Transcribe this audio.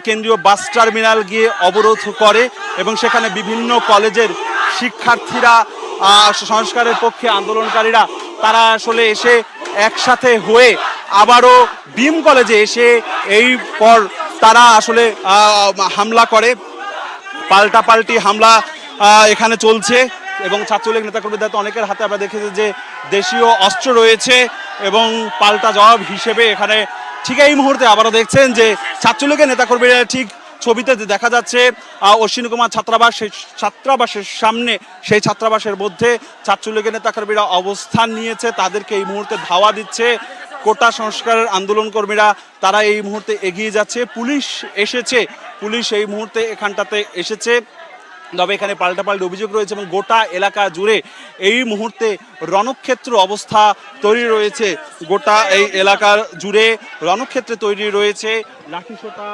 কেন্দ্রীয় bus terminal গিয়ে অবরোধ করে এবং সেখানে বিভিন্ন কলেজের শিক্ষার্থীরা সংস্কারের পক্ষে আন্দোলনকারীরা তারা আসলে এসে একসাথে হয়ে আবারও বিএম কলেজে এসে এই পর তারা আসলে হামলা করে, পাল্টাপাল্টি হামলা এখানে চলছে এবং ছাত্রলীগ নেতাকর্মীদের তো অনেকের হাতে আমরা দেখেছি যে দেশীয় অস্ত্র রয়েছে এবং পাল্টা জবাব হিসেবে এখানে ঠিক এই মুহূর্তে আবারও দেখছেন যে ছাত্রলীগের নেতাকর্মীরা ঠিক ছবিতে দেখা যাচ্ছে অশ্বিনী কুমার ছাত্রাবাসের সামনে, সেই ছাত্রাবাসের মধ্যে ছাত্রলীগের নেতাকর্মীরা অবস্থান নিয়েছে, তাদেরকে এই মুহূর্তে ধাওয়া দিচ্ছে কোটা সংস্কারের আন্দোলন কর্মীরা, তারা এই মুহূর্তে এগিয়ে যাচ্ছে। পুলিশ এসেছে, পুলিশ এই মুহূর্তে এখানটাতে এসেছে, তবে এখানে পাল্টাপাল্টি অভিযোগ রয়েছে এবং গোটা এলাকা জুড়ে এই মুহূর্তে রণক্ষেত্র অবস্থা তৈরি রয়েছে। গোটা এই এলাকার জুড়ে রণক্ষেত্রে তৈরি রয়েছে, লাঠিসোঁটা